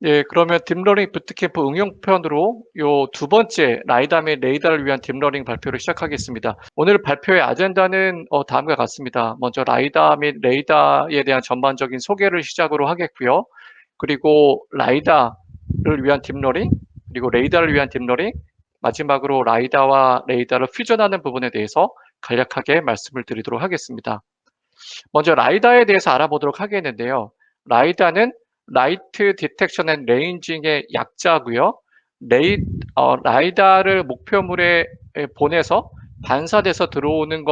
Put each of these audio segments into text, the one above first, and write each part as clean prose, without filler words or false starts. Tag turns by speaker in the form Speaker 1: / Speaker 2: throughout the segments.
Speaker 1: 예, 그러면 딥러닝 부트캠프 응용편으로 요 두 번째 라이다 및 레이더를 위한 딥러닝 발표를 시작하겠습니다. 오늘 발표의 아젠다는 다음과 같습니다. 먼저 라이다 및 레이더에 대한 전반적인 소개를 시작으로 하겠고요. 그리고 라이다를 위한 딥러닝, 그리고 레이더를 위한 딥러닝, 마지막으로 라이다와 레이더를 퓨전하는 부분에 대해서 간략하게 말씀을 드리도록 하겠습니다. 먼저 라이다에 대해서 알아보도록 하겠는데요. 라이다는 라이트 디텍션 앤 레인징의 약자고요. 라이다를 목표물에 보내서 반사돼서 들어오는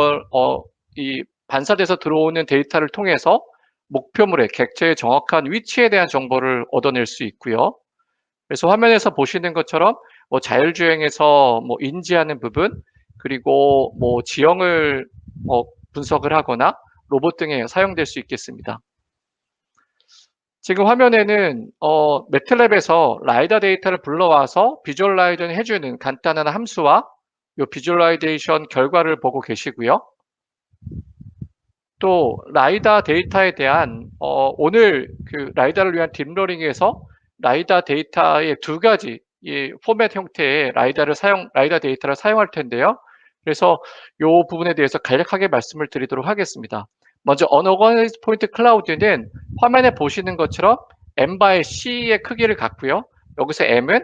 Speaker 1: 반사돼서 들어오는 데이터를 통해서 목표물의 객체의 정확한 위치에 대한 정보를 얻어낼 수 있고요. 그래서 화면에서 보시는 것처럼 자율주행에서 인지하는 부분, 그리고 지형을 분석을 하거나 로봇 등에 사용될 수 있겠습니다. 지금 화면에는 매틀랩에서 라이다 데이터를 불러와서 비주얼라이징 해주는 간단한 함수와 이 비주얼라이제이션 결과를 보고 계시고요. 또 라이다 데이터에 대한 오늘 그 라이다를 위한 딥러닝에서 라이다 데이터의 두 가지 이 포맷 형태의 라이다 데이터를 사용할 텐데요. 그래서 이 부분에 대해서 간략하게 말씀을 드리도록 하겠습니다. 먼저 Unorganized Point Cloud는 화면에 보시는 것처럼 M by C의 크기를 갖고요. 여기서 M은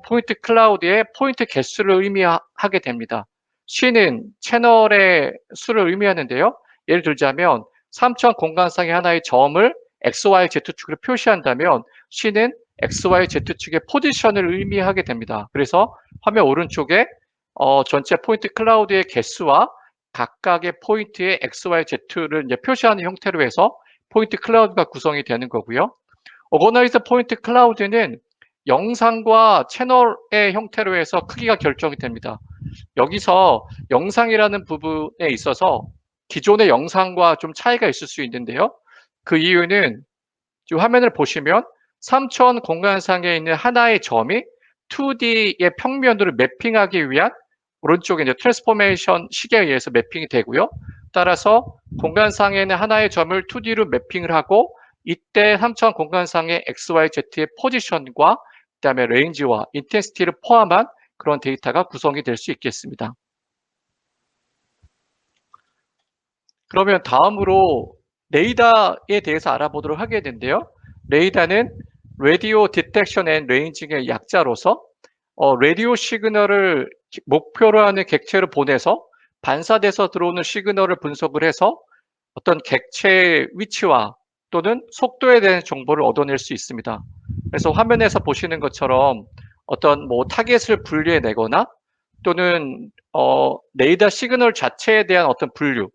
Speaker 1: 포인트 클라우드의 포인트 개수를 의미하게 됩니다. C는 채널의 수를 의미하는데요. 예를 들자면 3천 공간상의 하나의 점을 XY, Z축으로 표시한다면 C는 XY, Z축의 포지션을 의미하게 됩니다. 그래서 화면 오른쪽에 전체 포인트 클라우드의 개수와 각각의 포인트의 XY, Z를 이제 표시하는 형태로 해서 포인트 클라우드가 구성이 되는 거고요. 오거나이즈 포인트 클라우드는 영상과 채널의 형태로 해서 크기가 결정이 됩니다. 여기서 영상이라는 부분에 있어서 기존의 영상과 좀 차이가 있을 수 있는데요. 그 이유는 지금 화면을 보시면 3천 공간상에 있는 하나의 점이 2D의 평면으로 매핑하기 위한 오른쪽에 이제 트랜스포메이션 식에 의해서 매핑이 되고요. 따라서 공간상에는 하나의 점을 2D로 매핑을 하고 이때 3천 공간상의 XY, Z의 포지션과 그다음에 레인지와 인텐시티를 포함한 그런 데이터가 구성이 될 수 있겠습니다. 그러면 다음으로 레이더에 대해서 알아보도록 하겠는데요. 레이더는 라디오 디텍션 앤 레인징의 약자로서 라디오 시그널을 목표로 하는 객체를 보내서 반사돼서 들어오는 시그널을 분석을 해서 어떤 객체의 위치와 또는 속도에 대한 정보를 얻어낼 수 있습니다. 그래서 화면에서 보시는 것처럼 어떤 타겟을 분류해내거나 또는 레이더 시그널 자체에 대한 어떤 분류,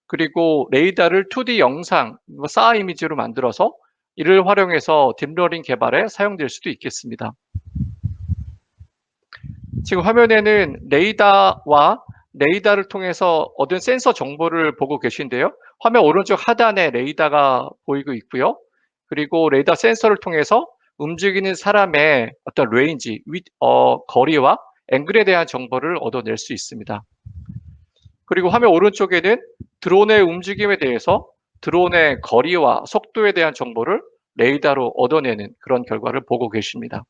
Speaker 1: 그리고 레이더를 2D 영상, 사아 이미지로 만들어서 이를 활용해서 딥러닝 개발에 사용될 수도 있겠습니다. 지금 화면에는 레이더와 레이더를 통해서 얻은 센서 정보를 보고 계신데요. 화면 오른쪽 하단에 레이더가 보이고 있고요. 그리고 레이더 센서를 통해서 움직이는 사람의 어떤 레인지, 거리와 앵글에 대한 정보를 얻어낼 수 있습니다. 그리고 화면 오른쪽에는 드론의 움직임에 대해서 드론의 거리와 속도에 대한 정보를 레이더로 얻어내는 그런 결과를 보고 계십니다.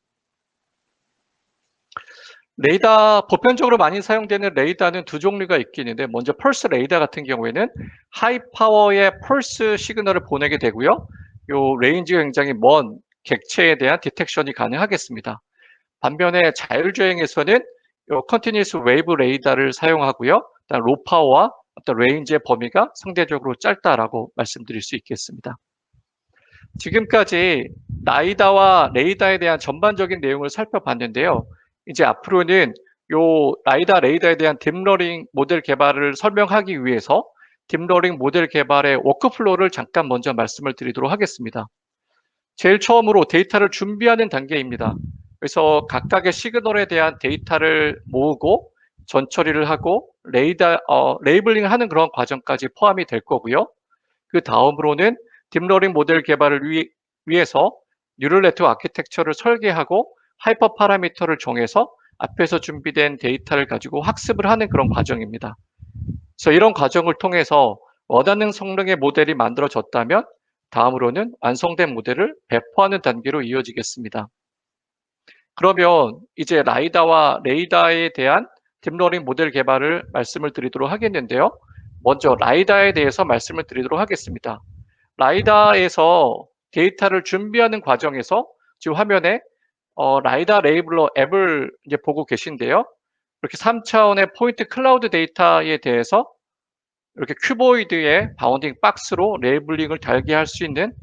Speaker 1: 레이더, 보편적으로 많이 사용되는 레이더는 두 종류가 있겠는데, 먼저 펄스 레이더 같은 경우에는 하이 파워의 펄스 시그널을 보내게 되고요. 요 레인지가 굉장히 먼 객체에 대한 디텍션이 가능하겠습니다. 반면에 자율주행에서는 요 컨티니스 웨이브 레이더를 사용하고요. 로 파워와 어떤 레인지의 범위가 상대적으로 짧다라고 말씀드릴 수 있겠습니다. 지금까지 라이다와 레이더에 대한 전반적인 내용을 살펴봤는데요. 이제 앞으로는 요 라이다, 레이더에 대한 딥러닝 모델 개발을 설명하기 위해서 딥러닝 모델 개발의 워크플로우를 잠깐 먼저 말씀을 드리도록 하겠습니다. 제일 처음으로 데이터를 준비하는 단계입니다. 그래서 각각의 시그널에 대한 데이터를 모으고 전처리를 하고 레이블링을 하는 그런 과정까지 포함이 될 거고요. 그 다음으로는 딥러닝 모델 개발을 위해서 뉴럴 네트워크 아키텍처를 설계하고 하이퍼 파라미터를 정해서 앞에서 준비된 데이터를 가지고 학습을 하는 그런 과정입니다. 그래서 이런 과정을 통해서 원하는 성능의 모델이 만들어졌다면 다음으로는 완성된 모델을 배포하는 단계로 이어지겠습니다. 그러면 이제 라이다와 레이다에 대한 딥러닝 모델 개발을 말씀을 드리도록 하겠는데요. 먼저 라이다에 대해서 말씀을 드리도록 하겠습니다. 라이다에서 데이터를 준비하는 과정에서 지금 화면에 라이다 레이블러 앱을 이제 보고 계신데요. 이렇게 3차원의 포인트 클라우드 데이터에 대해서 이렇게 큐보이드의 바운딩 박스로 레이블링을 달게 할 수 있는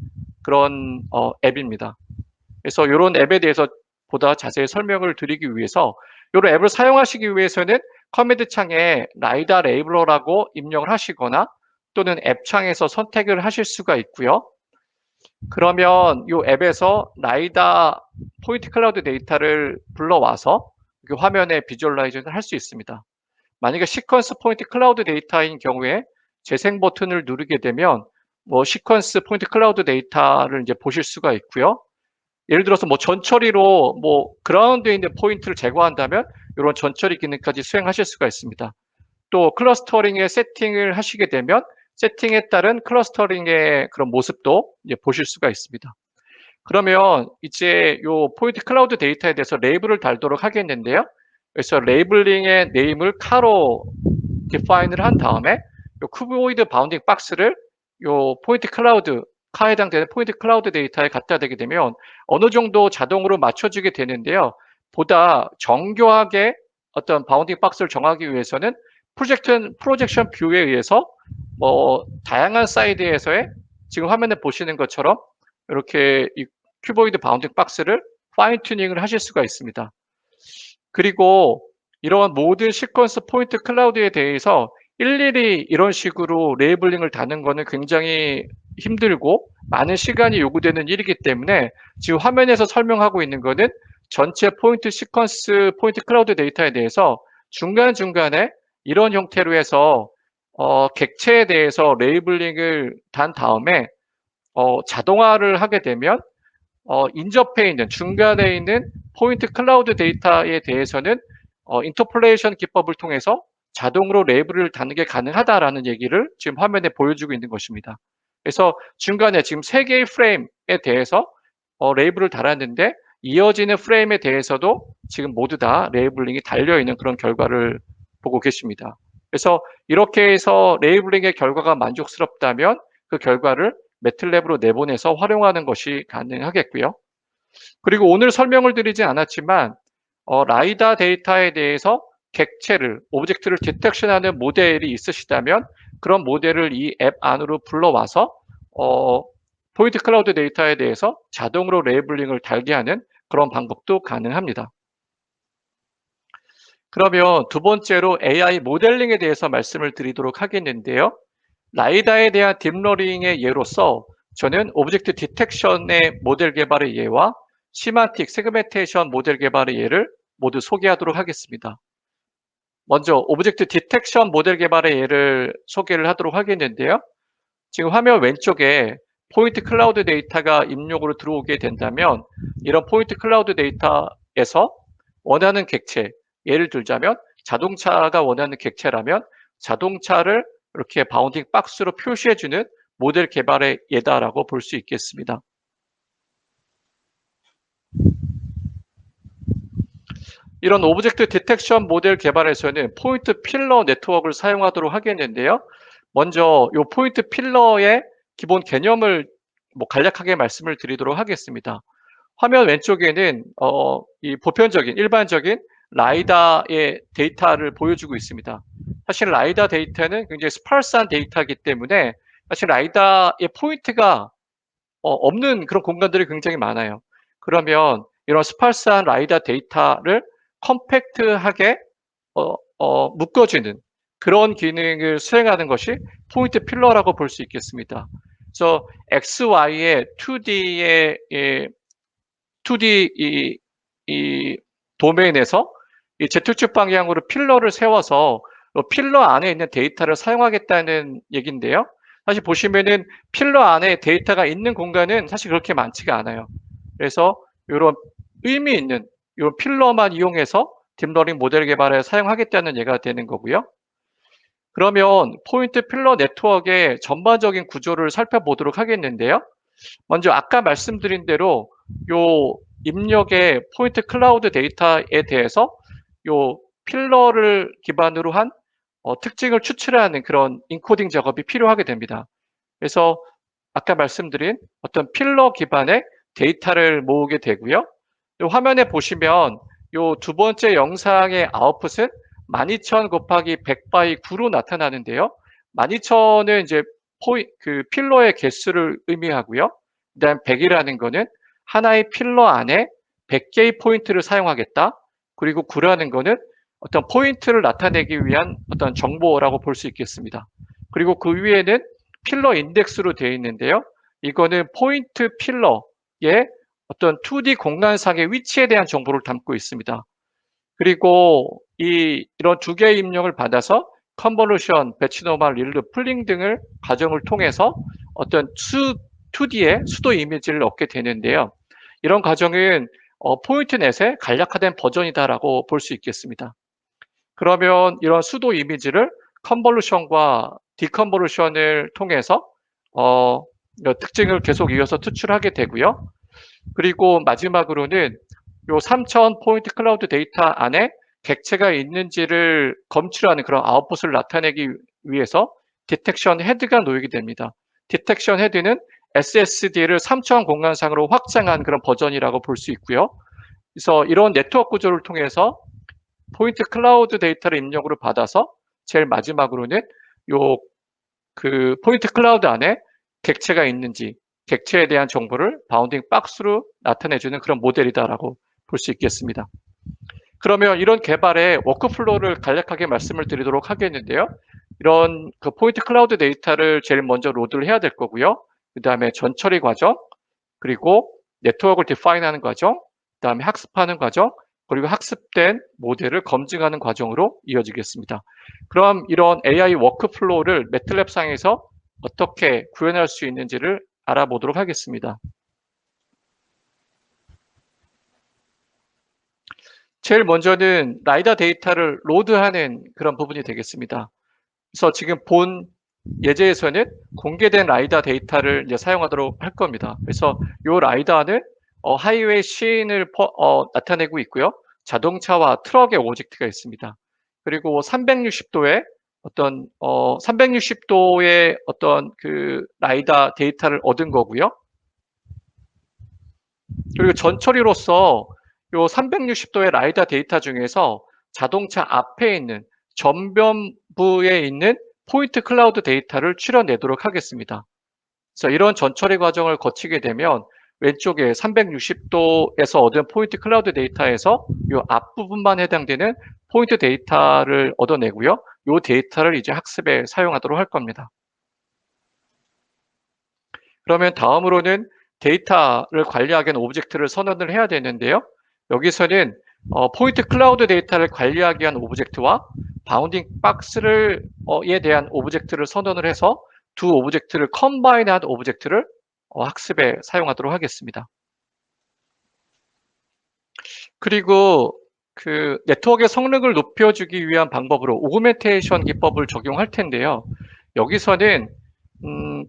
Speaker 1: 그런 앱입니다. 그래서 이런 앱에 대해서 보다 자세히 설명을 드리기 위해서 이런 앱을 사용하시기 위해서는 커맨드 창에 라이다 레이블러라고 입력을 하시거나 또는 앱 창에서 선택을 하실 수가 있고요. 그러면 이 앱에서 라이다 포인트 클라우드 데이터를 불러와서 화면에 비주얼라이즈를 할 수 있습니다. 만약에 시퀀스 포인트 클라우드 데이터인 경우에 재생 버튼을 누르게 되면 시퀀스 포인트 클라우드 데이터를 이제 보실 수가 있고요. 예를 들어서 전처리로 그라운드에 있는 포인트를 제거한다면 이런 전처리 기능까지 수행하실 수가 있습니다. 또 클러스터링의 세팅을 하시게 되면 세팅에 따른 클러스터링의 그런 모습도 이제 보실 수가 있습니다. 그러면 이제 요 포인트 클라우드 데이터에 대해서 레이블을 달도록 하겠는데요. 그래서 레이블링의 네임을 카로 디파인을 한 다음에 요 쿠보이드 바운딩 박스를 요 포인트 클라우드 카에 해당되는 포인트 클라우드 데이터에 갖다 대게 되면 어느 정도 자동으로 맞춰주게 되는데요. 보다 정교하게 어떤 바운딩 박스를 정하기 위해서는 프로젝션 뷰에 의해서 다양한 사이드에서의 지금 화면에 보시는 것처럼 이렇게 이 큐보이드 바운딩 박스를 파인 튜닝을 하실 수가 있습니다. 그리고 이러한 모든 시퀀스 포인트 클라우드에 대해서 일일이 이런 식으로 레이블링을 다는 거는 굉장히 힘들고 많은 시간이 요구되는 일이기 때문에 지금 화면에서 설명하고 있는 거는 전체 포인트 시퀀스 포인트 클라우드 데이터에 대해서 중간중간에 이런 형태로 해서 객체에 대해서 레이블링을 단 다음에 자동화를 하게 되면 인접해 있는 중간에 있는 포인트 클라우드 데이터에 대해서는 인터폴레이션 기법을 통해서 자동으로 레이블을 다는 게 가능하다라는 얘기를 지금 화면에 보여주고 있는 것입니다. 그래서 중간에 지금 3개의 프레임에 대해서 레이블을 달았는데 이어지는 프레임에 대해서도 지금 모두 다 레이블링이 달려있는 그런 결과를 보고 계십니다. 그래서 이렇게 해서 레이블링의 결과가 만족스럽다면 그 결과를 매틀랩으로 내보내서 활용하는 것이 가능하겠고요. 그리고 오늘 설명을 드리지 않았지만 라이다 데이터에 대해서 객체를, 오브젝트를 디텍션하는 모델이 있으시다면 그런 모델을 이 앱 안으로 불러와서 포인트 클라우드 데이터에 대해서 자동으로 레이블링을 달게 하는 그런 방법도 가능합니다. 그러면 두 번째로 AI 모델링에 대해서 말씀을 드리도록 하겠는데요. 라이다에 대한 딥러닝의 예로서 저는 오브젝트 디텍션의 모델 개발의 예와 시만틱 세그멘테이션 모델 개발의 예를 모두 소개하도록 하겠습니다. 먼저 오브젝트 디텍션 모델 개발의 예를 소개를 하도록 하겠는데요. 지금 화면 왼쪽에 포인트 클라우드 데이터가 입력으로 들어오게 된다면 이런 포인트 클라우드 데이터에서 원하는 객체, 예를 들자면 자동차가 원하는 객체라면 자동차를 이렇게 바운딩 박스로 표시해주는 모델 개발의 예다라고 볼 수 있겠습니다. 이런 오브젝트 디텍션 모델 개발에서는 포인트 필러 네트워크를 사용하도록 하겠는데요. 먼저 이 포인트 필러의 기본 개념을 간략하게 말씀을 드리도록 하겠습니다. 화면 왼쪽에는 이 보편적인 일반적인 라이다의 데이터를 보여주고 있습니다. 사실 라이다 데이터는 굉장히 스파르스한 데이터이기 때문에 사실 라이다의 포인트가 없는 그런 공간들이 굉장히 많아요. 그러면 이런 스파르스한 라이다 데이터를 컴팩트하게 묶어주는 그런 기능을 수행하는 것이 포인트 필러라고 볼 수 있겠습니다. 그래서 XY의 2D 이 도메인에서 이 Z축 방향으로 필러를 세워서 필러 안에 있는 데이터를 사용하겠다는 얘기인데요. 사실 보시면은 필러 안에 데이터가 있는 공간은 사실 그렇게 많지가 않아요. 그래서 이런 의미 있는 이 필러만 이용해서 딥러닝 모델 개발에 사용하겠다는 예가 되는 거고요. 그러면 포인트 필러 네트워크의 전반적인 구조를 살펴보도록 하겠는데요. 먼저 아까 말씀드린 대로 요 입력의 포인트 클라우드 데이터에 대해서 요 필러를 기반으로 한 특징을 추출하는 그런 인코딩 작업이 필요하게 됩니다. 그래서 아까 말씀드린 어떤 필러 기반의 데이터를 모으게 되고요. 요 화면에 보시면 요 두 번째 영상의 아웃풋은 12,000 곱하기 100 바이 9로 나타나는데요. 12,000은 이제 그 필러의 개수를 의미하고요. 그다음 100이라는 거는 하나의 필러 안에 100개의 포인트를 사용하겠다. 그리고 9라는 거는 어떤 포인트를 나타내기 위한 어떤 정보라고 볼 수 있겠습니다. 그리고 그 위에는 필러 인덱스로 되어 있는데요. 이거는 포인트 필러의 어떤 2D 공간상의 위치에 대한 정보를 담고 있습니다. 그리고 이런 두 개의 입력을 받아서 컨볼루션, 배치노멀, 릴루, 풀링 등을 과정을 통해서 어떤 2D의 수도 이미지를 얻게 되는데요. 이런 과정은 포인트넷의 간략화된 버전이다라고 볼 수 있겠습니다. 그러면 이런 수도 이미지를 컨볼루션과 디컨볼루션을 통해서 특징을 계속 이어서 추출하게 되고요. 그리고 마지막으로는 요 3000 포인트 클라우드 데이터 안에 객체가 있는지를 검출하는 그런 아웃풋을 나타내기 위해서 디텍션 헤드가 놓이게 됩니다. 디텍션 헤드는 SSD를 3000 공간상으로 확장한 그런 버전이라고 볼 수 있고요. 그래서 이런 네트워크 구조를 통해서 포인트 클라우드 데이터를 입력으로 받아서 제일 마지막으로는 요 그 포인트 클라우드 안에 객체가 있는지, 객체에 대한 정보를 바운딩 박스로 나타내주는 그런 모델이다라고 볼 수 있겠습니다. 그러면 이런 개발의 워크플로우를 간략하게 말씀을 드리도록 하겠는데요. 이런 그 포인트 클라우드 데이터를 제일 먼저 로드를 해야 될 거고요. 그 다음에 전처리 과정, 그리고 네트워크를 디파인하는 과정, 그 다음에 학습하는 과정, 그리고 학습된 모델을 검증하는 과정으로 이어지겠습니다. 그럼 이런 AI 워크플로우를 매틀랩 상에서 어떻게 구현할 수 있는지를 알아보도록 하겠습니다. 제일 먼저는 라이다 데이터를 로드하는 그런 부분이 되겠습니다. 그래서 지금 본 예제에서는 공개된 라이다 데이터를 이제 사용하도록 할 겁니다. 그래서 이 라이다는 하이웨이 시인을 나타내고 있고요. 자동차와 트럭의 오브젝트가 있습니다. 그리고 360도의 어떤 360도의 어떤 그 라이다 데이터를 얻은 거고요. 그리고 전처리로서 요 360도의 라이다 데이터 중에서 자동차 앞에 있는 전면부에 있는 포인트 클라우드 데이터를 추려내도록 하겠습니다. 그래서 이런 전처리 과정을 거치게 되면 왼쪽에 360도에서 얻은 포인트 클라우드 데이터에서 이 앞부분만 해당되는 포인트 데이터를 얻어내고요. 이 데이터를 이제 학습에 사용하도록 할 겁니다. 그러면 다음으로는 데이터를 관리하기 위한 오브젝트를 선언을 해야 되는데요. 여기서는 포인트 클라우드 데이터를 관리하기 위한 오브젝트와 바운딩 박스를 에 대한 오브젝트를 선언을 해서 두 오브젝트를 컴바인한 오브젝트를 학습에 사용하도록 하겠습니다. 그리고 그 네트워크의 성능을 높여주기 위한 방법으로 오그멘테이션 기법을 적용할 텐데요. 여기서는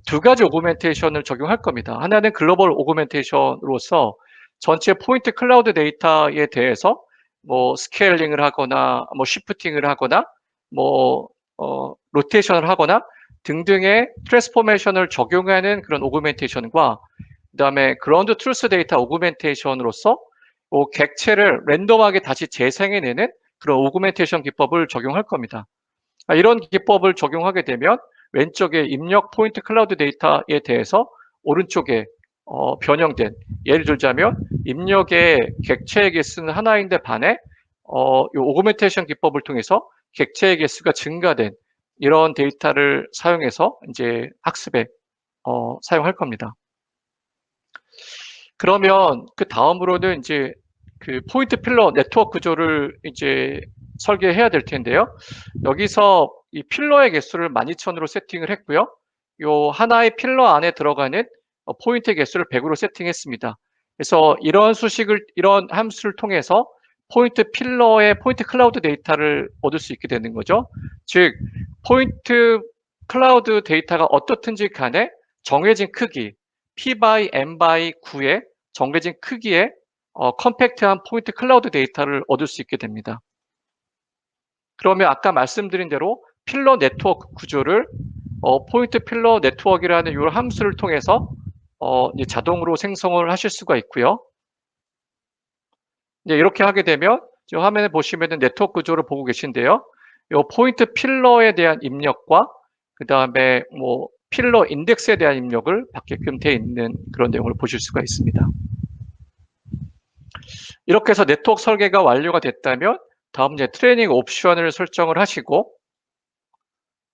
Speaker 1: 두 가지 오그멘테이션을 적용할 겁니다. 하나는 글로벌 오그멘테이션으로서 전체 포인트 클라우드 데이터에 대해서 뭐 스케일링을 하거나 뭐 시프팅을 하거나 뭐 로테이션을 하거나 등등의 트랜스포메이션을 적용하는 그런 오그멘테이션과 그다음에 그라운드 트루스 데이터 오그멘테이션으로서 객체를 랜덤하게 다시 재생해내는 그런 오그멘테이션 기법을 적용할 겁니다. 이런 기법을 적용하게 되면 왼쪽에 입력 포인트 클라우드 데이터에 대해서 오른쪽에 변형된, 예를 들자면 입력의 객체의 개수는 하나인데 반에 이 오그멘테이션 기법을 통해서 객체의 개수가 증가된 이런 데이터를 사용해서 이제 학습에 사용할 겁니다. 그러면 그 다음으로는 이제 그 포인트 필러 네트워크 구조를 이제 설계해야 될 텐데요. 여기서 이 필러의 개수를 12,000으로 세팅을 했고요. 요 하나의 필러 안에 들어가는 포인트 개수를 100으로 세팅했습니다. 그래서 이런 함수를 통해서 포인트 필러의 포인트 클라우드 데이터를 얻을 수 있게 되는 거죠. 즉, 포인트 클라우드 데이터가 어떻든지 간에 정해진 크기, P by N by 9의 정해진 크기의 컴팩트한 포인트 클라우드 데이터를 얻을 수 있게 됩니다. 그러면 아까 말씀드린 대로 필러 네트워크 구조를 포인트 필러 네트워크라는 이 함수를 통해서 이제 자동으로 생성을 하실 수가 있고요. 이제 이렇게 하게 되면 지금 화면에 보시면은 네트워크 구조를 보고 계신데요. 이 포인트 필러에 대한 입력과 그 다음에 뭐 필러 인덱스에 대한 입력을 받게끔 되어 있는 그런 내용을 보실 수가 있습니다. 이렇게 해서 네트워크 설계가 완료가 됐다면 다음 이제 트레이닝 옵션을 설정을 하시고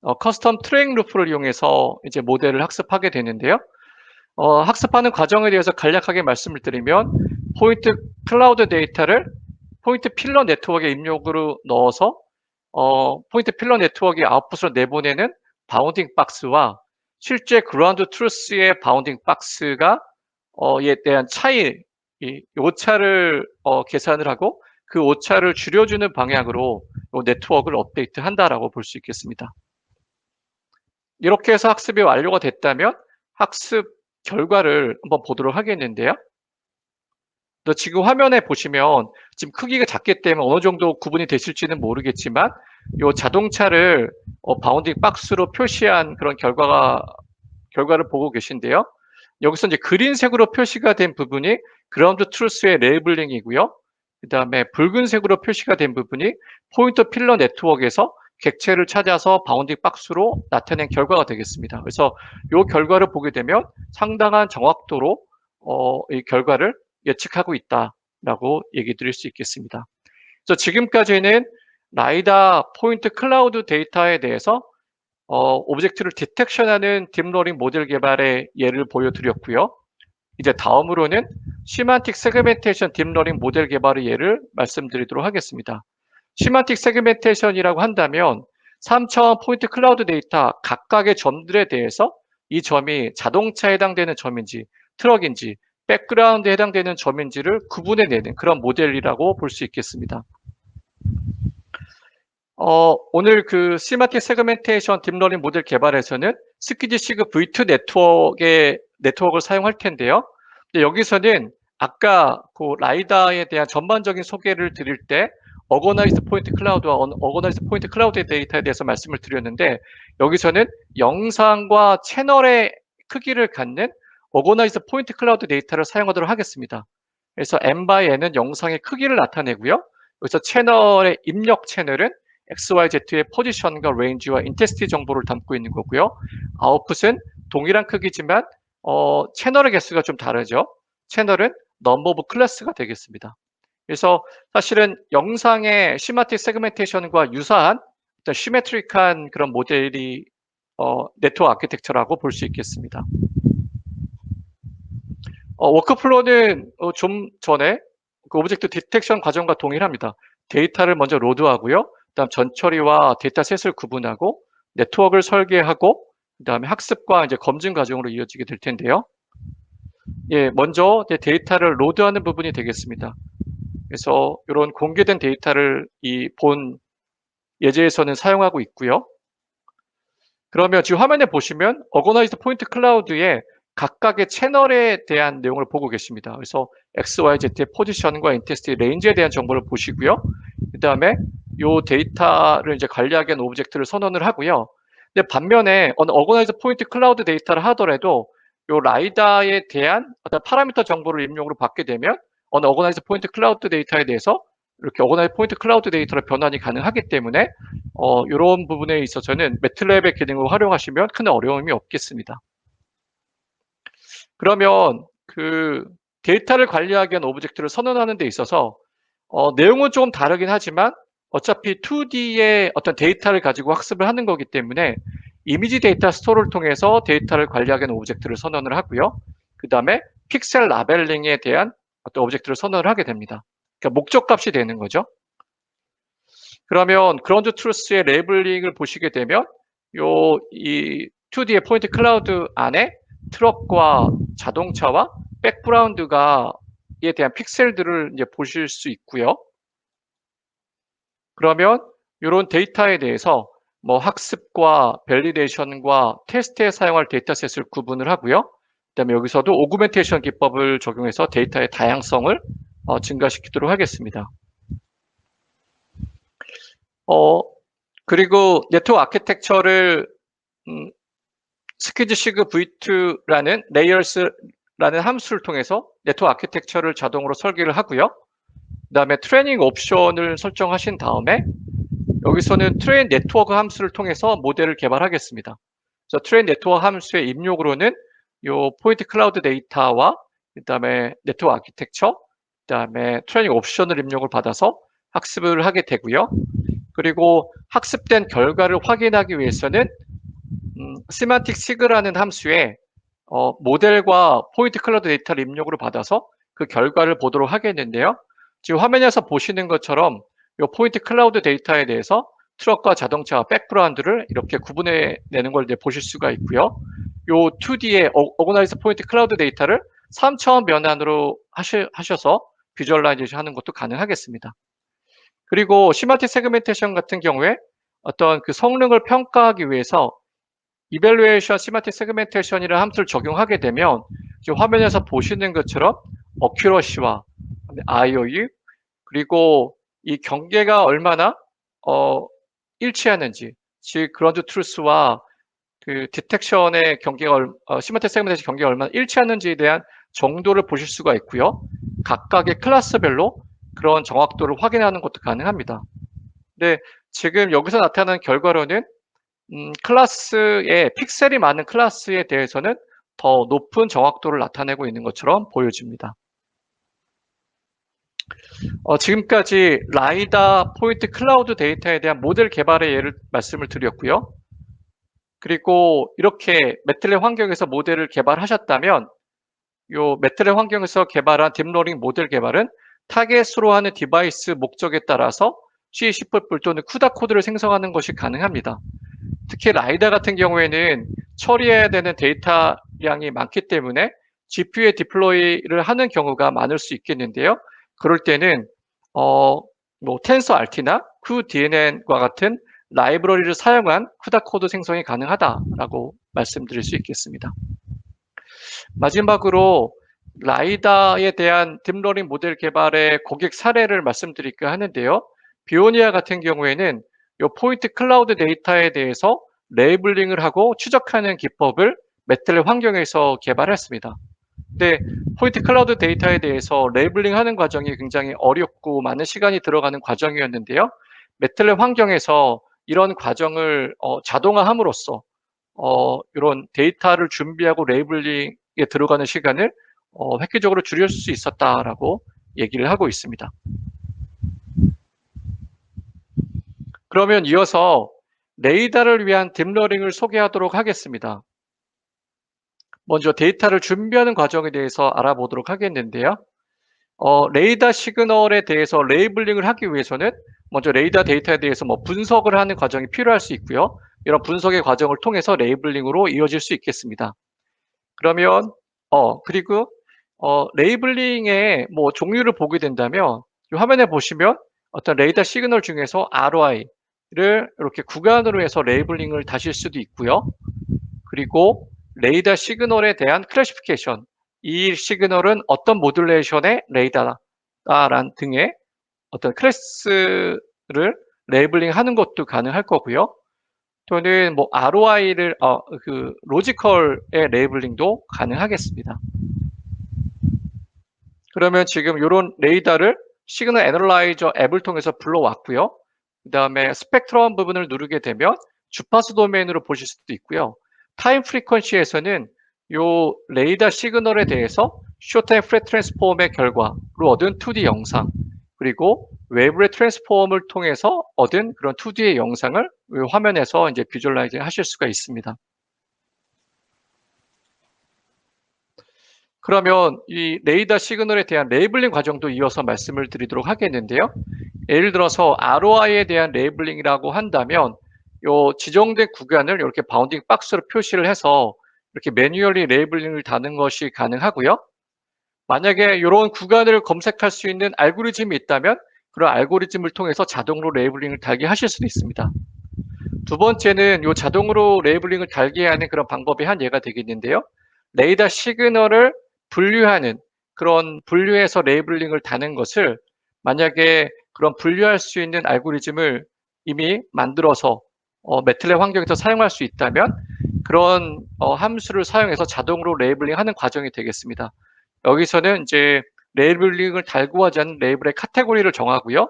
Speaker 1: 커스텀 트레이닝 루프를 이용해서 이제 모델을 학습하게 되는데요. 학습하는 과정에 대해서 간략하게 말씀을 드리면 포인트 클라우드 데이터를 포인트 필러 네트워크에 입력으로 넣어서 포인트 필러 네트워크의 아웃풋으로 내보내는 바운딩 박스와 실제 그라운드 트루스의 바운딩 박스가 에 대한 차이, 이 오차를 계산을 하고 그 오차를 줄여주는 방향으로 네트워크를 업데이트한다라고 볼 수 있겠습니다. 이렇게 해서 학습이 완료가 됐다면 학습 결과를 한번 보도록 하겠는데요. 지금 화면에 보시면 지금 크기가 작기 때문에 어느 정도 구분이 되실지는 모르겠지만 이 자동차를 바운딩 박스로 표시한 그런 결과를 보고 계신데요. 여기서 이제 그린색으로 표시가 된 부분이 그라운드 트루스의 레이블링이고요. 그 다음에 붉은색으로 표시가 된 부분이 포인트 필러 네트워크에서 객체를 찾아서 바운딩 박스로 나타낸 결과가 되겠습니다. 그래서 이 결과를 보게 되면 상당한 정확도로 이 결과를 예측하고 있다라고 얘기 드릴 수 있겠습니다. 그래서 지금까지는 라이다 포인트 클라우드 데이터에 대해서 오브젝트를 디텍션하는 딥러닝 모델 개발의 예를 보여드렸고요. 이제 다음으로는 시만틱 세그멘테이션 딥러닝 모델 개발의 예를 말씀드리도록 하겠습니다. 시만틱 세그멘테이션이라고 한다면 3차원 포인트 클라우드 데이터 각각의 점들에 대해서 이 점이 자동차에 해당되는 점인지 트럭인지 백그라운드에 해당되는 점인지를 구분해내는 그런 모델이라고 볼 수 있겠습니다. 오늘 그 시마틱 세그멘테이션 딥러닝 모델 개발에서는 스키지시그 V2 네트워크를 사용할 텐데요. 여기서는 아까 그 라이다에 대한 전반적인 소개를 드릴 때 어거나이즈 포인트 클라우드와 어거나이즈 포인트 클라우드 데이터에 대해서 말씀을 드렸는데 여기서는 영상과 채널의 크기를 갖는 어거나이즈 포인트 클라우드 데이터를 사용하도록 하겠습니다. 그래서 M by N은 영상의 크기를 나타내고요. 여기서 채널의 입력 채널은 XYZ의 포지션과 레인지와 인텐시티 정보를 담고 있는 거고요. 아웃풋은 동일한 크기지만 채널의 개수가 좀 다르죠. 채널은 넘버 오브 클래스가 되겠습니다. 그래서 사실은 영상의 시마틱 세그멘테이션과 유사한 시메트릭한 그런 모델이 네트워크 아키텍처라고 볼 수 있겠습니다. 워크플로우는 좀 전에 그 오브젝트 디텍션 과정과 동일합니다. 데이터를 먼저 로드하고요. 그다음 전처리와 데이터셋을 구분하고 네트워크를 설계하고 그다음에 학습과 이제 검증 과정으로 이어지게 될 텐데요. 예, 먼저 데이터를 로드하는 부분이 되겠습니다. 그래서 이런 공개된 데이터를 이 본 예제에서는 사용하고 있고요. 그러면 지금 화면에 보시면 어거나이즈드 포인트 클라우드에 각각의 채널에 대한 내용을 보고 계십니다. 그래서 XYZ의 포지션과 인텐시티 레인지에 대한 정보를 보시고요. 그 다음에 이 데이터를 이제 관리하기 위한 오브젝트를 선언을 하고요. 근데 반면에 어거나이즈 포인트 클라우드 데이터를 하더라도 이 라이다에 대한 어떤 파라미터 정보를 입력으로 받게 되면 어거나이즈 포인트 클라우드 데이터에 대해서 이렇게 어거나이즈 포인트 클라우드 데이터로 변환이 가능하기 때문에 이런 부분에 있어서는 매틀랩의 기능을 활용하시면 큰 어려움이 없겠습니다. 그러면 그 데이터를 관리하기 위한 오브젝트를 선언하는 데 있어서 내용은 조금 다르긴 하지만 어차피 2D의 어떤 데이터를 가지고 학습을 하는 거기 때문에 이미지 데이터 스토어를 통해서 데이터를 관리하기 위한 오브젝트를 선언을 하고요. 그 다음에 픽셀 라벨링에 대한 어떤 오브젝트를 선언을 하게 됩니다. 그러니까 목적값이 되는 거죠. 그러면 그라운드 트루스의 레이블링을 보시게 되면 이 2D의 포인트 클라우드 안에 트럭과 자동차와 백그라운드가에 대한 픽셀들을 이제 보실 수 있고요. 그러면 이런 데이터에 대해서 뭐 학습과 밸리데이션과 테스트에 사용할 데이터셋을 구분을 하고요. 그다음에 여기서도 오그멘테이션 기법을 적용해서 데이터의 다양성을 증가시키도록 하겠습니다. 그리고 네트워크 아키텍처를 스퀴즈시그 v2라는 레이어스라는 함수를 통해서 네트워크 아키텍처를 자동으로 설계를 하고요. 그다음에 트레이닝 옵션을 설정하신 다음에 여기서는 트레인 네트워크 함수를 통해서 모델을 개발하겠습니다. 그래서 트레인 네트워크 함수의 입력으로는 요 포인트 클라우드 데이터와 그다음에 네트워크 아키텍처, 그다음에 트레이닝 옵션을 입력을 받아서 학습을 하게 되고요. 그리고 학습된 결과를 확인하기 위해서는 시만틱 시그라는 함수에 모델과 포인트 클라우드 데이터를 입력으로 받아서 그 결과를 보도록 하겠는데요. 지금 화면에서 보시는 것처럼 이 포인트 클라우드 데이터에 대해서 트럭과 자동차와 백그라운드를 이렇게 구분해 내는 걸 이제 보실 수가 있고요. 요 2D의 오거나이즈 포인트 클라우드 데이터를 3차원 변환으로 하셔서 비주얼라이제이션 하는 것도 가능하겠습니다. 그리고 시마틱 세그멘테이션 같은 경우에 어떤 그 성능을 평가하기 위해서 이벨루에이션 시마틱 세그멘테이션이라는 함수를 적용하게 되면 지금 화면에서 보시는 것처럼 어큐러시와 IOU 그리고 이 경계가 얼마나 일치하는지, 즉 그라운드 트루스와 그 디텍션의 경계가 시마틱 세그멘테이션 경계가 얼마나 일치하는지에 대한 정도를 보실 수가 있고요. 각각의 클래스별로 그런 정확도를 확인하는 것도 가능합니다. 근데 지금 여기서 나타나는 결과로는 클래스에 픽셀이 많은 클래스에 대해서는 더 높은 정확도를 나타내고 있는 것처럼 보여집니다. 지금까지 라이다 포인트 클라우드 데이터에 대한 모델 개발의 예를 말씀을 드렸고요. 그리고 이렇게 매틀랩 환경에서 모델을 개발하셨다면 요 매틀랩 환경에서 개발한 딥러닝 모델 개발은 타겟으로 하는 디바이스 목적에 따라서 C, C++ 또는 쿠다 코드를 생성하는 것이 가능합니다. 특히 라이다 같은 경우에는 처리해야 되는 데이터량이 많기 때문에 GPU에 디플로이를 하는 경우가 많을 수 있겠는데요. 그럴 때는 뭐 TensorRT나 cuDNN과 같은 라이브러리를 사용한 쿠다 코드 생성이 가능하다라고 말씀드릴 수 있겠습니다. 마지막으로 라이다에 대한 딥러닝 모델 개발의 고객 사례를 말씀드릴까 하는데요. 비오니아 같은 경우에는 이 포인트 클라우드 데이터에 대해서 레이블링을 하고 추적하는 기법을 매틀랩 환경에서 개발했습니다. 근데 포인트 클라우드 데이터에 대해서 레이블링하는 과정이 굉장히 어렵고 많은 시간이 들어가는 과정이었는데요. 매틀랩 환경에서 이런 과정을 자동화함으로써 이런 데이터를 준비하고 레이블링에 들어가는 시간을 획기적으로 줄일 수 있었다라고 얘기를 하고 있습니다. 그러면 이어서 레이다를 위한 딥러닝을 소개하도록 하겠습니다. 먼저 데이터를 준비하는 과정에 대해서 알아보도록 하겠는데요. 레이다 시그널에 대해서 레이블링을 하기 위해서는 먼저 레이다 데이터에 대해서 뭐 분석을 하는 과정이 필요할 수 있고요. 이런 분석의 과정을 통해서 레이블링으로 이어질 수 있겠습니다. 그러면 그리고 레이블링의 뭐 종류를 보게 된다면 이 화면에 보시면 어떤 레이다 시그널 중에서 ROI를 이렇게 구간으로 해서 레이블링을 다실 수도 있고요. 그리고 레이다 시그널에 대한 클래시피케이션, 이 시그널은 어떤 모듈레이션의 레이다라는 등의 어떤 클래스를 레이블링하는 것도 가능할 거고요. 또는 뭐 ROI를 그 로지컬의 레이블링도 가능하겠습니다. 그러면 지금 이런 레이더를 시그널 애널라이저 앱을 통해서 불러왔고요. 그 다음에 스펙트럼 부분을 누르게 되면 주파수 도메인으로 보실 수도 있고요. 타임 프리퀀시에서는 요 레이더 시그널에 대해서 쇼타임 프레 트랜스폼의 결과로 얻은 2D 영상, 그리고 웨이브레 트랜스폼을 통해서 얻은 그런 2D의 영상을 화면에서 이제 비주얼라이징 하실 수가 있습니다. 그러면 이 레이더 시그널에 대한 레이블링 과정도 이어서 말씀을 드리도록 하겠는데요. 예를 들어서 ROI에 대한 레이블링이라고 한다면 요 지정된 구간을 이렇게 바운딩 박스로 표시를 해서 이렇게 매뉴얼리 레이블링을 다는 것이 가능하고요. 만약에 이런 구간을 검색할 수 있는 알고리즘이 있다면 그런 알고리즘을 통해서 자동으로 레이블링을 달게 하실 수도 있습니다. 두 번째는 이 자동으로 레이블링을 달게 하는 그런 방법의 한 예가 되겠는데요. 레이더 시그널을 분류하는 그런 분류해서 레이블링을 다는 것을 만약에 그런 분류할 수 있는 알고리즘을 이미 만들어서 매틀랩 환경에서 사용할 수 있다면 그런 함수를 사용해서 자동으로 레이블링하는 과정이 되겠습니다. 여기서는 이제 레이블링을 달고 하지 않은 레이블의 카테고리를 정하고요.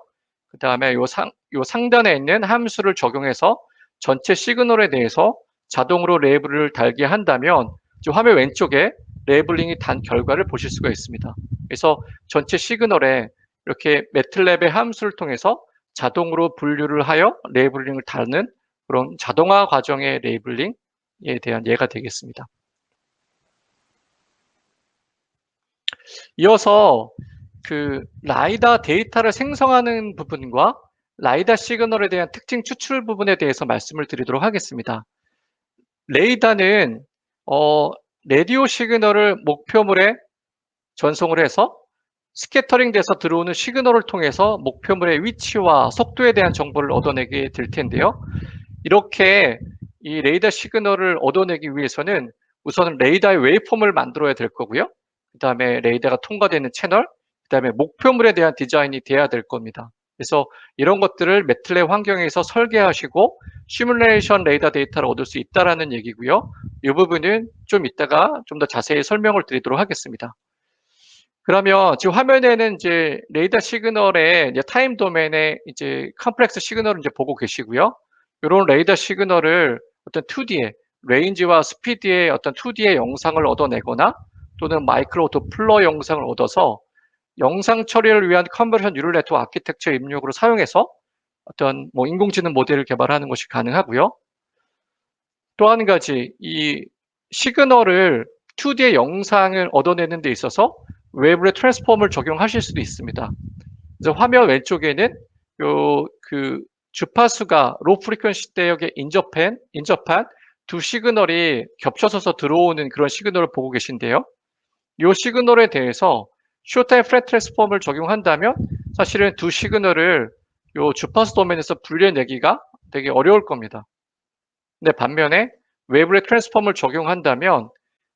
Speaker 1: 그 다음에 요 상단에 있는 함수를 적용해서 전체 시그널에 대해서 자동으로 레이블을 달게 한다면 화면 왼쪽에 레이블링이 단 결과를 보실 수가 있습니다. 그래서 전체 시그널에 이렇게 매틀랩의 함수를 통해서 자동으로 분류를 하여 레이블링을 다루는 그런 자동화 과정의 레이블링에 대한 예가 되겠습니다. 이어서 그 라이다 데이터를 생성하는 부분과 라이다 시그널에 대한 특징 추출 부분에 대해서 말씀을 드리도록 하겠습니다. 레이다는 라디오 시그널을 목표물에 전송을 해서 스캐터링 돼서 들어오는 시그널을 통해서 목표물의 위치와 속도에 대한 정보를 얻어내게 될 텐데요. 이렇게 이 레이더 시그널을 얻어내기 위해서는 우선 레이더의 웨이폼을 만들어야 될 거고요. 그 다음에 레이더가 통과되는 채널, 그 다음에 목표물에 대한 디자인이 돼야 될 겁니다. 그래서 이런 것들을 매틀랩 환경에서 설계하시고 시뮬레이션 레이더 데이터를 얻을 수 있다는 얘기고요. 이 부분은 좀 이따가 좀 더 자세히 설명을 드리도록 하겠습니다. 그러면 지금 화면에는 이제 레이더 시그널의 이제 타임 도메인의 이제 컴플렉스 시그널을 이제 보고 계시고요. 이런 레이더 시그널을 어떤 2D의 레인지와 스피드의 어떤 2D의 영상을 얻어내거나 또는 마이크로 도플러 영상을 얻어서 영상 처리를 위한 컨버전 뉴럴 네트워크 아키텍처 입력으로 사용해서 어떤 뭐 인공지능 모델을 개발하는 것이 가능하고요. 또 한 가지 이 시그널을 2D의 영상을 얻어내는 데 있어서 웨이브레 트랜스폼을 적용하실 수도 있습니다. 그래서 화면 왼쪽에는 그 주파수가 로 프리퀀시 대역에 인접한 두 시그널이 겹쳐져서 들어오는 그런 시그널을 보고 계신데요. 이 시그널에 대해서 쇼타임 플랫 트랜스폼을 적용한다면 사실은 두 시그널을 이 주파수 도메인에서 분리해내기가 되게 어려울 겁니다. 근데 반면에 웨이브레 트랜스폼을 적용한다면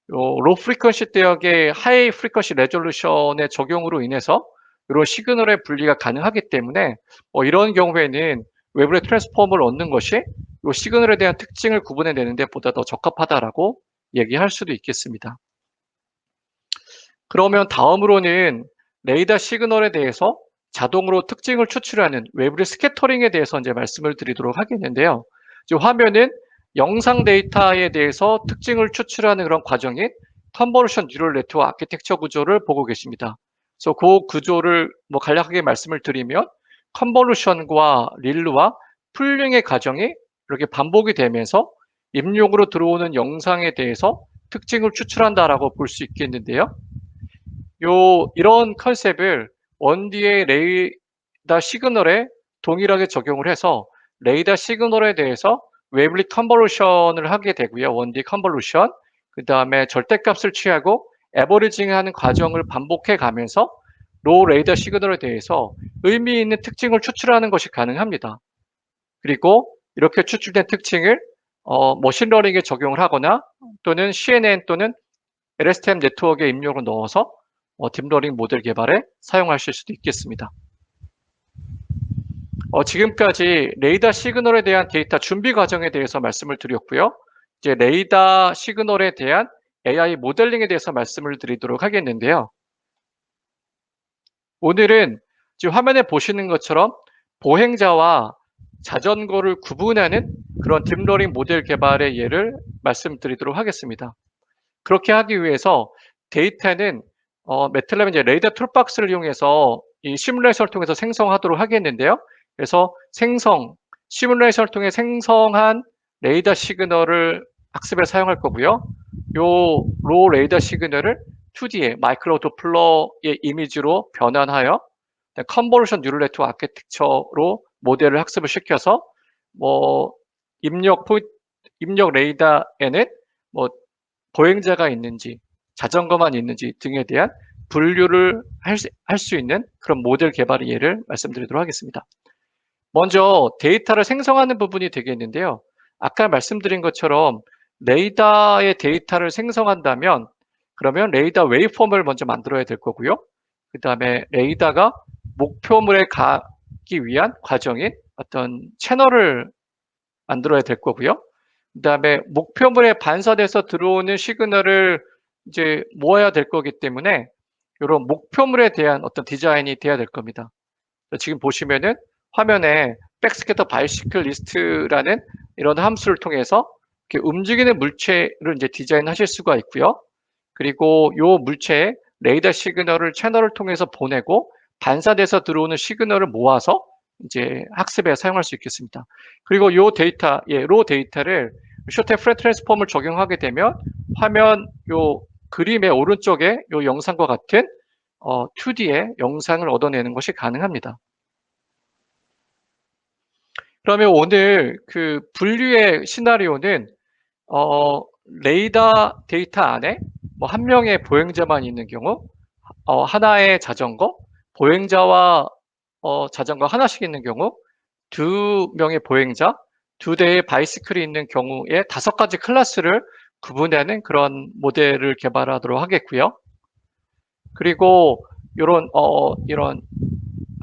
Speaker 1: 로 프리퀀시 대역의 하이 프리퀀시 레졸루션의 적용으로 인해서 이런 시그널의 분리가 가능하기 때문에 이런 경우에는 웨이브레 트랜스폼을 얻는 것이 이 시그널에 대한 특징을 구분해내는 데 보다 더 적합하다라고 얘기할 수도 있겠습니다. 그러면 다음으로는 레이더 시그널에 대해서 자동으로 특징을 추출하는 웨이브레 스캐터링에 대해서 이제 말씀을 드리도록 하겠는데요. 지금 화면은 영상 데이터에 대해서 특징을 추출하는 그런 과정인 컨버루션 뉴럴 네트워크 아키텍처 구조를 보고 계십니다. 그래서 그 구조를 뭐 간략하게 말씀을 드리면 컨버루션과 릴루와 풀링의 과정이 이렇게 반복이 되면서 입력으로 들어오는 영상에 대해서 특징을 추출한다라고 볼 수 있겠는데요. 이런 컨셉을 1D의 레이더 시그널에 동일하게 적용을 해서 레이더 시그널에 대해서 웨이블리 컨버루션을 하게 되고요. 1D 컨버루션. 그 다음에 절대값을 취하고 에버리징하는 과정을 반복해 가면서 로 레이더 시그널에 대해서 의미 있는 특징을 추출하는 것이 가능합니다. 그리고 이렇게 추출된 특징을 머신러닝에 적용을 하거나 또는 CNN 또는 LSTM 네트워크에 입력을 넣어서 딥러닝 모델 개발에 사용하실 수도 있겠습니다. 지금까지 레이더 시그널에 대한 데이터 준비 과정에 대해서 말씀을 드렸고요. 이제 레이더 시그널에 대한 AI 모델링에 대해서 말씀을 드리도록 하겠는데요. 오늘은 지금 화면에 보시는 것처럼 보행자와 자전거를 구분하는 그런 딥러닝 모델 개발의 예를 말씀드리도록 하겠습니다. 그렇게 하기 위해서 데이터는 매틀랩 이제 레이더 툴박스를 이용해서 이 시뮬레이션을 통해서 생성하도록 하겠는데요. 그래서 시뮬레이션을 통해 생성한 레이더 시그널을 학습에 사용할 거고요. 요 로 레이더 시그널을 2D의 마이크로 도플러의 이미지로 변환하여 컨버루션 뉴럴 네트워크 아키텍처로 모델을 학습을 시켜서 뭐 입력 레이더에는 뭐 보행자가 있는지 자전거만 있는지 등에 대한 분류를 할 수 있는 그런 모델 개발의 예를 말씀드리도록 하겠습니다. 먼저 데이터를 생성하는 부분이 되겠는데요. 아까 말씀드린 것처럼 레이더의 데이터를 생성한다면 그러면 레이더 웨이폼을 먼저 만들어야 될 거고요. 그 다음에 레이더가 목표물에 가기 위한 과정인 어떤 채널을 만들어야 될 거고요. 그 다음에 목표물에 반사돼서 들어오는 시그널을 이제 모아야 될 거기 때문에 이런 목표물에 대한 어떤 디자인이 돼야 될 겁니다. 지금 보시면은 화면에 백스캐터 바이시클 리스트라는 이런 함수를 통해서 이렇게 움직이는 물체를 이제 디자인하실 수가 있고요. 그리고 요 물체에 레이더 시그널을 채널을 통해서 보내고 반사돼서 들어오는 시그널을 모아서 이제 학습에 사용할 수 있겠습니다. 그리고 요 데이터, 로 데이터를 쇼테 프레 트랜스폼을 적용하게 되면 화면 요 그림의 오른쪽에 요 영상과 같은 2D의 영상을 얻어내는 것이 가능합니다. 그러면 오늘 그 분류의 시나리오는 레이더 데이터 안에 뭐 한 명의 보행자만 있는 경우, 하나의 자전거, 보행자와 자전거 하나씩 있는 경우, 두 명의 보행자, 두 대의 바이시클이 있는 경우에 5가지 클래스를 구분하는 그런 모델을 개발하도록 하겠고요. 그리고 이런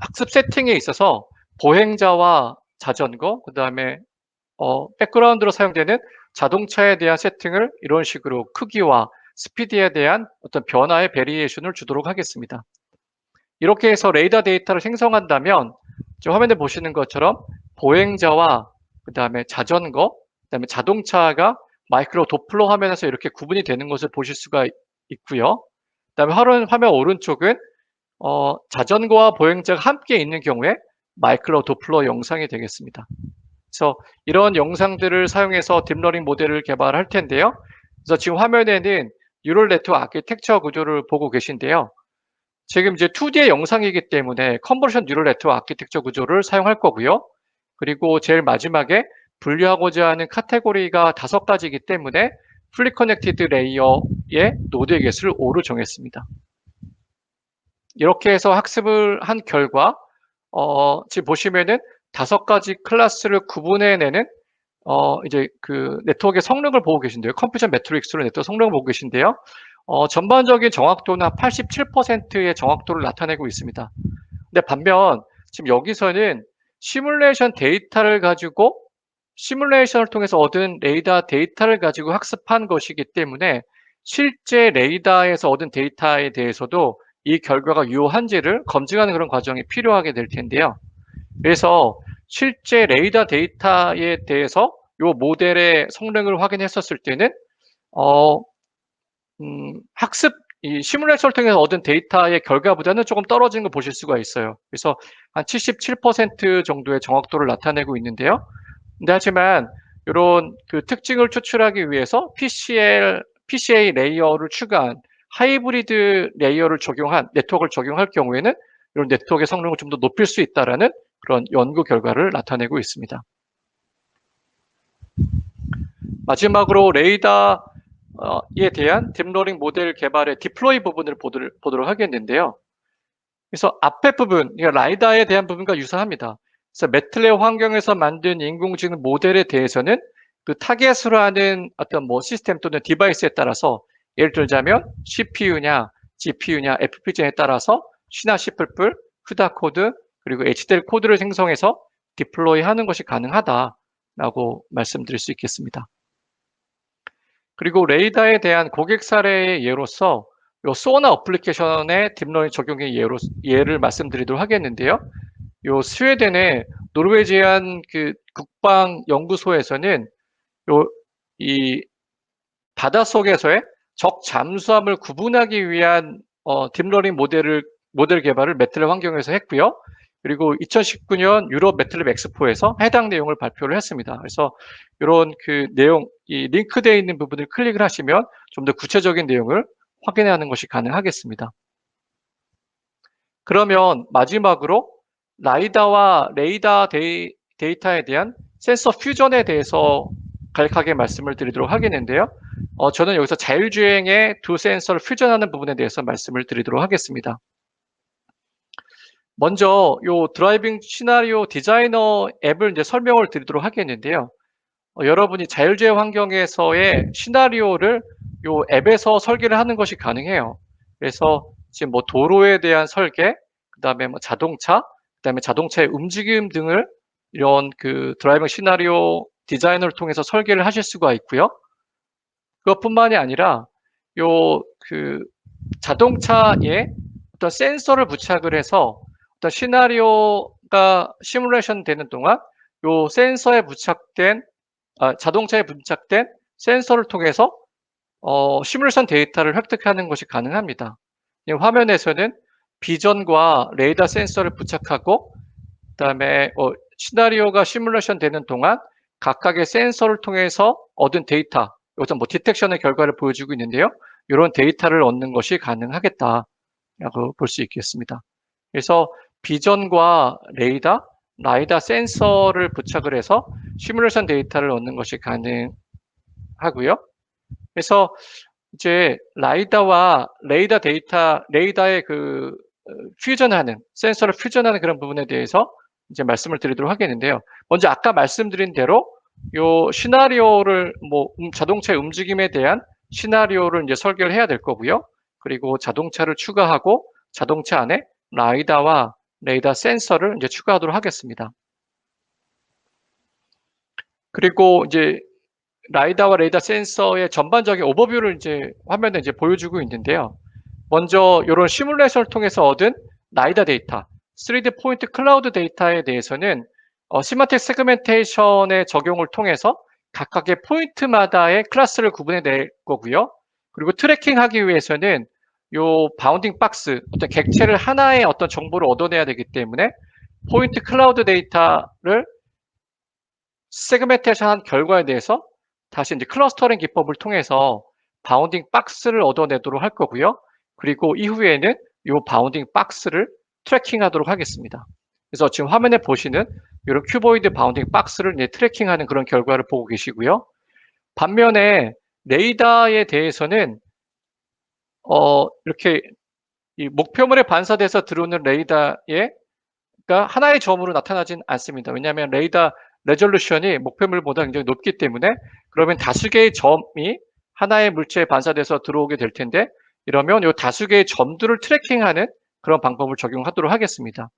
Speaker 1: 학습 세팅에 있어서 보행자와 자전거, 그 다음에 백그라운드로 사용되는 자동차에 대한 세팅을 이런 식으로 크기와 스피드에 대한 어떤 변화의 베리에이션을 주도록 하겠습니다. 이렇게 해서 레이더 데이터를 생성한다면 지금 화면에 보시는 것처럼 보행자와 그 다음에 자전거, 그 다음에 자동차가 마이크로 도플러 화면에서 이렇게 구분이 되는 것을 보실 수가 있고요. 그 다음에 화면 오른쪽은 자전거와 보행자가 함께 있는 경우에 마이크로 도플러 영상이 되겠습니다. 그래서 이런 영상들을 사용해서 딥러닝 모델을 개발할 텐데요. 그래서 지금 화면에는 뉴럴 네트워크 아키텍처 구조를 보고 계신데요. 지금 이제 2D의 영상이기 때문에 컨버전 뉴럴 네트워크 아키텍처 구조를 사용할 거고요. 그리고 제일 마지막에 분류하고자 하는 카테고리가 5가지이기 때문에 풀리 커넥티드 레이어의 노드의 개수를 5로 정했습니다. 이렇게 해서 학습을 한 결과 지금 보시면은 5가지 클래스를 구분해내는 이제 그 네트워크의 성능을 보고 계신데요. 컴퓨전 매트릭스로 네트워크 성능을 보고 계신데요. 전반적인 정확도는 한 87%의 정확도를 나타내고 있습니다. 근데 반면 지금 여기서는 시뮬레이션 데이터를 가지고 시뮬레이션을 통해서 얻은 레이더 데이터를 가지고 학습한 것이기 때문에 실제 레이더에서 얻은 데이터에 대해서도 이 결과가 유효한지를 검증하는 그런 과정이 필요하게 될 텐데요. 그래서 실제 레이더 데이터에 대해서 이 모델의 성능을 확인했었을 때는 학습 이 시뮬레이션을 통해서 얻은 데이터의 결과보다는 조금 떨어지는 걸 보실 수가 있어요. 그래서 한 77% 정도의 정확도를 나타내고 있는데요. 근데 하지만 이런 그 특징을 추출하기 위해서 PCA 레이어를 추가한 하이브리드 레이어를 적용한 네트워크를 적용할 경우에는 이런 네트워크의 성능을 좀 더 높일 수 있다라는 그런 연구 결과를 나타내고 있습니다. 마지막으로 레이더에 대한 딥러닝 모델 개발의 디플로이 부분을 보도록 하겠는데요. 그래서 앞에 부분, 라이다에 대한 부분과 유사합니다. 그래서 매틀랩 환경에서 만든 인공지능 모델에 대해서는 그 타겟으로 하는 어떤 뭐 시스템 또는 디바이스에 따라서 예를 들자면 CPU냐, GPU냐, FPGA에 따라서 C나 C++, CUDA 코드, 그리고 HDL 코드를 생성해서 디플로이 하는 것이 가능하다라고 말씀드릴 수 있겠습니다. 그리고 레이더에 대한 고객 사례의 예로서 요 소나 어플리케이션의 딥러닝 적용의 예를 말씀드리도록 하겠는데요. 요 스웨덴의 노르웨지안 그 국방 연구소에서는 이 바닷속에서의 적 잠수함을 구분하기 위한 딥러닝 모델 개발을 매틀랩 환경에서 했고요. 그리고 2019년 유럽 매틀랩 엑스포에서 해당 내용을 발표를 했습니다. 그래서 이런 그 내용, 이 링크되어 있는 부분을 클릭을 하시면 좀 더 구체적인 내용을 확인하는 것이 가능하겠습니다. 그러면 마지막으로 라이다와 레이더 데이터에 대한 센서 퓨전에 대해서 간략하게 말씀을 드리도록 하겠는데요. 저는 여기서 자율주행의 두 센서를 퓨전하는 부분에 대해서 말씀을 드리도록 하겠습니다. 먼저 요 드라이빙 시나리오 디자이너 앱을 이제 설명을 드리도록 하겠는데요. 여러분이 자율주행 환경에서의 시나리오를 요 앱에서 설계를 하는 것이 가능해요. 그래서 지금 뭐 도로에 대한 설계, 그다음에 뭐 자동차, 그다음에 자동차의 움직임 등을 이런 그 드라이빙 시나리오 디자인을 통해서 설계를 하실 수가 있고요. 그것뿐만이 아니라 요 그 자동차에 어떤 센서를 부착을 해서 어떤 시나리오가 시뮬레이션 되는 동안 요 센서에 부착된 자동차에 부착된 센서를 통해서 시뮬레이션 데이터를 획득하는 것이 가능합니다. 이 화면에서는 비전과 레이더 센서를 부착하고 그다음에 시나리오가 시뮬레이션 되는 동안 각각의 센서를 통해서 얻은 데이터, 여기서 뭐 디텍션의 결과를 보여주고 있는데요. 이런 데이터를 얻는 것이 가능하겠다라고 볼 수 있겠습니다. 그래서 비전과 레이더, 라이다 센서를 부착을 해서 시뮬레이션 데이터를 얻는 것이 가능하고요. 그래서 이제 라이다와 레이다의 그 퓨전하는 센서를 퓨전하는 그런 부분에 대해서 이제 말씀을 드리도록 하겠는데요. 먼저 아까 말씀드린 대로 요 시나리오를 뭐 자동차의 움직임에 대한 시나리오를 이제 설계를 해야 될 거고요. 그리고 자동차를 추가하고 자동차 안에 라이다와 레이다 센서를 이제 추가하도록 하겠습니다. 그리고 이제 라이다와 레이다 센서의 전반적인 오버뷰를 이제 화면에 이제 보여주고 있는데요. 먼저 이런 시뮬레이션을 통해서 얻은 라이다 데이터, 3D 포인트 클라우드 데이터에 대해서는 시마틱 세그멘테이션의 적용을 통해서 각각의 포인트마다의 클래스를 구분해 낼 거고요. 그리고 트래킹하기 위해서는 요 바운딩 박스, 어떤 객체를 하나의 어떤 정보를 얻어내야 되기 때문에 포인트 클라우드 데이터를 세그멘테이션한 결과에 대해서 다시 이제 클러스터링 기법을 통해서 바운딩 박스를 얻어내도록 할 거고요. 그리고 이후에는 이 바운딩 박스를 트래킹하도록 하겠습니다. 그래서 지금 화면에 보시는 이런 큐보이드 바운딩 박스를 이제 트래킹하는 그런 결과를 보고 계시고요. 반면에 레이더에 대해서는 이렇게 이 목표물에 반사돼서 들어오는 레이더에 가 하나의 점으로 나타나진 않습니다. 왜냐하면 레이더 레졸루션이 목표물보다 굉장히 높기 때문에 그러면 다수개의 점이 하나의 물체에 반사돼서 들어오게 될 텐데 이러면 이 다수개의 점들을 트래킹하는 그런 방법을 적용하도록 하겠습니다.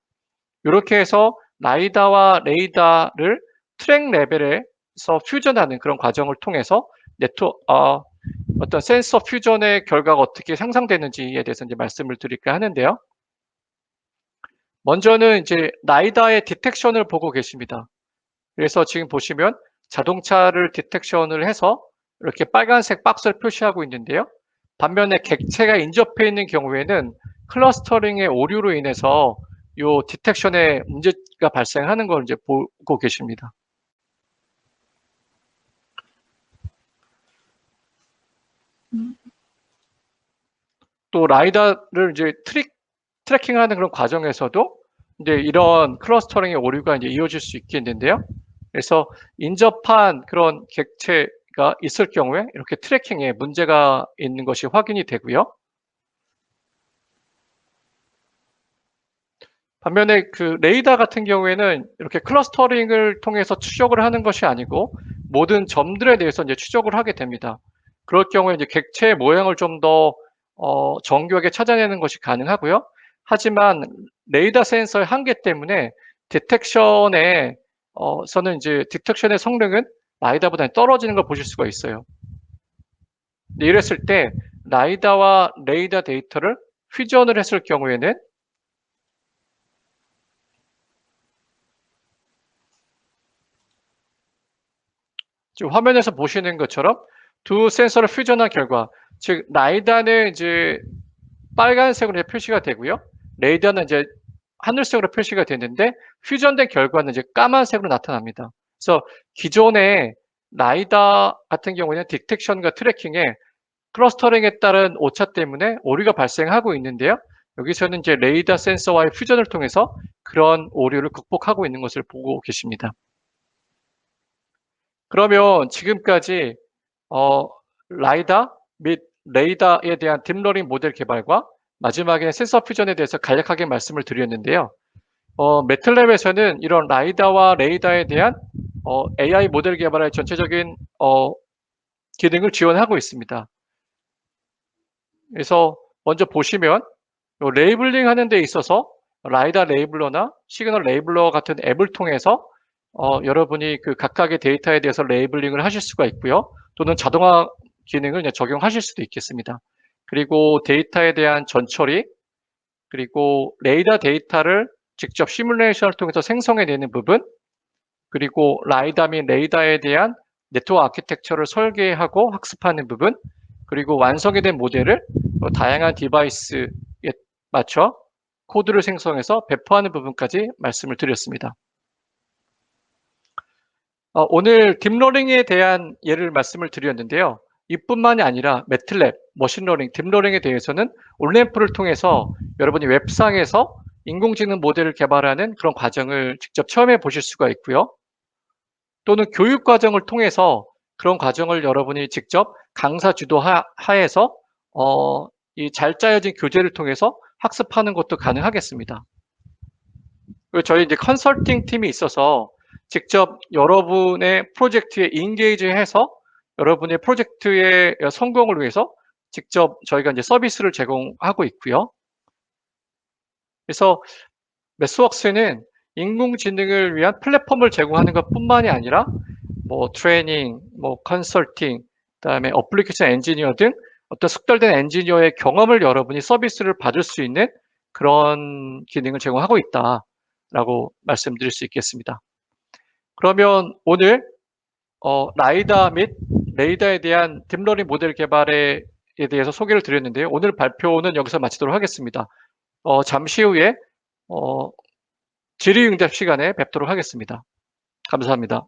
Speaker 1: 이렇게 해서 라이다와 레이다를 트랙 레벨에서 퓨전하는 그런 과정을 통해서 어떤 센서 퓨전의 결과가 어떻게 상상되는지에 대해서 이제 말씀을 드릴까 하는데요. 먼저는 이제 라이다의 디텍션을 보고 계십니다. 그래서 지금 보시면 자동차를 디텍션을 해서 이렇게 빨간색 박스를 표시하고 있는데요. 반면에 객체가 인접해 있는 경우에는 클러스터링의 오류로 인해서 이 디텍션에 문제가 발생하는 걸 이제 보고 계십니다. 또 라이다를 이제 트래킹하는 그런 과정에서도 이제 이런 클러스터링의 오류가 이제 이어질 수 있겠는데요. 그래서 인접한 그런 객체가 있을 경우에 이렇게 트래킹에 문제가 있는 것이 확인이 되고요. 반면에 그 레이더 같은 경우에는 이렇게 클러스터링을 통해서 추적을 하는 것이 아니고 모든 점들에 대해서 이제 추적을 하게 됩니다. 그럴 경우에 이제 객체의 모양을 좀 더 정교하게 찾아내는 것이 가능하고요. 하지만 레이더 센서의 한계 때문에 서는 이제 디텍션의 성능은 라이다보다 떨어지는 걸 보실 수가 있어요. 이랬을 때 라이다와 레이더 데이터를 퓨전을 했을 경우에는 지금 화면에서 보시는 것처럼 두 센서를 퓨전한 결과, 즉 라이다는 이제 빨간색으로 표시가 되고요. 레이더는 이제 하늘색으로 표시가 되는데 퓨전된 결과는 이제 까만색으로 나타납니다. 그래서 기존의 라이다 같은 경우에는 디텍션과 트래킹에 클러스터링에 따른 오차 때문에 오류가 발생하고 있는데요. 여기서는 이제 레이더 센서와의 퓨전을 통해서 그런 오류를 극복하고 있는 것을 보고 계십니다. 그러면 지금까지 어, 라이다 및 레이더에 대한 딥러닝 모델 개발과 마지막에 센서 퓨전에 대해서 간략하게 말씀을 드렸는데요. 매틀랩에서는 이런 라이다와 레이더에 대한 AI 모델 개발의 전체적인 기능을 지원하고 있습니다. 그래서 먼저 보시면 요 레이블링 하는 데 있어서 라이다 레이블러나 시그널 레이블러 같은 앱을 통해서 여러분이 그 각각의 데이터에 대해서 레이블링을 하실 수가 있고요. 또는 자동화 기능을 그냥 적용하실 수도 있겠습니다. 그리고 데이터에 대한 전처리, 그리고 레이더 데이터를 직접 시뮬레이션을 통해서 생성해내는 부분, 그리고 라이다 및 레이더에 대한 네트워크 아키텍처를 설계하고 학습하는 부분, 그리고 완성이 된 모델을 다양한 디바이스에 맞춰 코드를 생성해서 배포하는 부분까지 말씀을 드렸습니다. 오늘 딥러닝에 대한 예를 말씀을 드렸는데요. 이뿐만이 아니라 매틀랩, 머신러닝, 딥러닝에 대해서는 온램프를 통해서 여러분이 웹상에서 인공지능 모델을 개발하는 그런 과정을 직접 체험해 보실 수가 있고요. 또는 교육 과정을 통해서 그런 과정을 여러분이 직접 강사 주도 하에서 이 잘 짜여진 교재를 통해서 학습하는 것도 가능하겠습니다. 그리고 저희 이제 컨설팅 팀이 있어서 직접 여러분의 프로젝트에 인게이지해서 여러분의 프로젝트의 성공을 위해서 직접 저희가 이제 서비스를 제공하고 있고요. 그래서 매스웍스는 인공지능을 위한 플랫폼을 제공하는 것뿐만이 아니라 뭐 트레이닝, 뭐 컨설팅, 그다음에 어플리케이션 엔지니어 등 어떤 숙달된 엔지니어의 경험을 여러분이 서비스를 받을 수 있는 그런 기능을 제공하고 있다라고 말씀드릴 수 있겠습니다. 그러면 오늘 라이다 및 레이더에 대한 딥러닝 모델 개발에 대해서 소개를 드렸는데요. 오늘 발표는 여기서 마치도록 하겠습니다. 잠시 후에 질의응답 시간에 뵙도록 하겠습니다. 감사합니다.